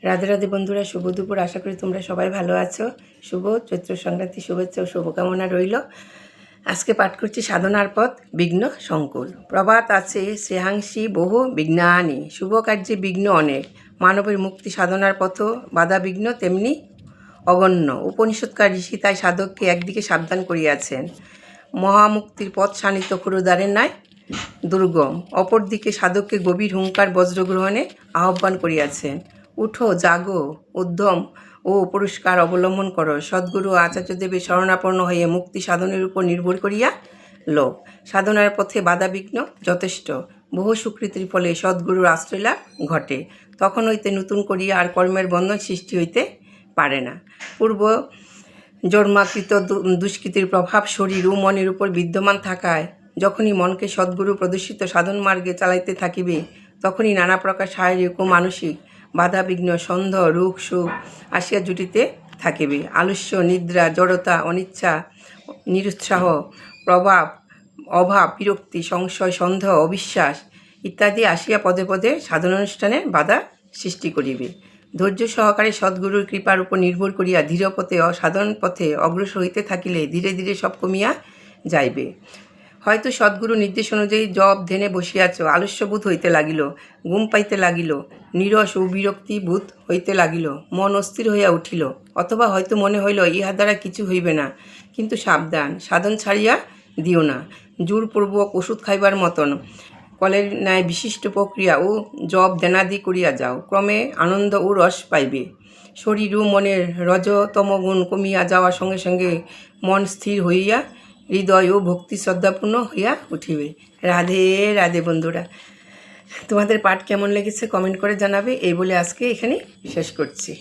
রাধে রাধে বন্ধুরা, শুভ দুপুর। আশা করি তোমরা সবাই ভালো আছো। শুভ চৈত্র সংক্রান্তি শুভেচ্ছা ও শুভকামনা রইল। আজকে পাঠ করছি সাধনার পথ বিঘ্ন সংকুল। প্রবাদ আছে, শ্রেহাংসী বহু বিঘ্নানি, শুভ কার্যে বিঘ্ন অনেক, মানবের মুক্তি সাধনার পথ বাধা বিঘ্ন তেমনি অগণ্য। উপনিষদকার ঋষি তাই সাধককে একদিকে সাবধান করিয়াছেন, মহামুক্তির পথ শানিত ক্ষুরদ্বারের ন্যায় দুর্গম, অপরদিকে সাধককে গভীর হুঙ্কার বজ্রগ্রহণে আহ্বান করিয়াছেন। উঠো, জাগো, উদ্যম ও পুরস্কার অবলম্বন করো, সদ্গুরু আচার্যদেবের শরণাপন্ন হয়ে মুক্তি সাধনের উপর নির্ভর করিয়া লো। সাধনার পথে বাধাবিঘ্ন যথেষ্ট, বহু স্বীকৃতির ফলে সদ্গুরুর আশ্রয়লাভ ঘটে। তখন হইতে নতুন করিয়া আর কর্মের বন্ধন সৃষ্টি হইতে পারে না। পূর্ব জন্মাকৃত দুষ্কৃতির প্রভাব শরীর ও মনের উপর বিদ্যমান থাকায় যখনই মনকে সদ্গুরু প্রদর্শিত সাধন মার্গে চালাইতে থাকিবে, তখনই নানা প্রকার শারীরিক ও মানসিক বাধা বিঘ্ন, সন্দেহ, রোগ সুখ আসিয়া জুটিতে থাকিবে। আলস্য, নিদ্রা, জড়তা, অনিচ্ছা, নিরুৎসাহ, প্রভাব, অভাব, বিরক্তি, সংশয়, সন্দেহ, অবিশ্বাস ইত্যাদি আসিয়া পদে পদে সাধনানুষ্ঠানে বাধা সৃষ্টি করিবে। ধৈর্য সহকারে সদ্গুরুর কৃপার উপর নির্ভর করিয়া ধীর পথে সাধন পথে অগ্রসর হইতে থাকিলে ধীরে ধীরে সব কমিয়া যাইবে। হয়তো সদ্গুরু নির্দেশ অনুযায়ী জপ ধ্যানে বসিয়াছ, আলস্যবোধ হইতে লাগিল, ঘুম পাইতে লাগিল, নীরস ও বিরক্তি বোধ হইতে লাগিল, মন অস্থির হইয়া উঠিল, অথবা হয়তো মনে হইল ইহা দ্বারা কিছু হইবে না। কিন্তু সাবধান, সাধন ছাড়িয়া দিও না। জোরপূর্বক ওষুধ খাইবার মতন কলের ন্যায় বিশিষ্ট প্রক্রিয়া ও জপ ধ্যানাদি করিয়া যাও, ক্রমে আনন্দ ও রস পাইবে। শরীর ও মনের রজতম গুণ কমিয়া যাওয়ার সঙ্গে সঙ্গে মন স্থির হইয়া হৃদয় ও ভক্তি শ্রদ্ধাপূর্ণ হইয়া উঠিবে। রাধে রাধে বন্ধুরা, তোমাদের পাঠ কেমন লেগেছে কমেন্ট করে জানাবে। এই বলে আজকে এখানে শেষ করছি।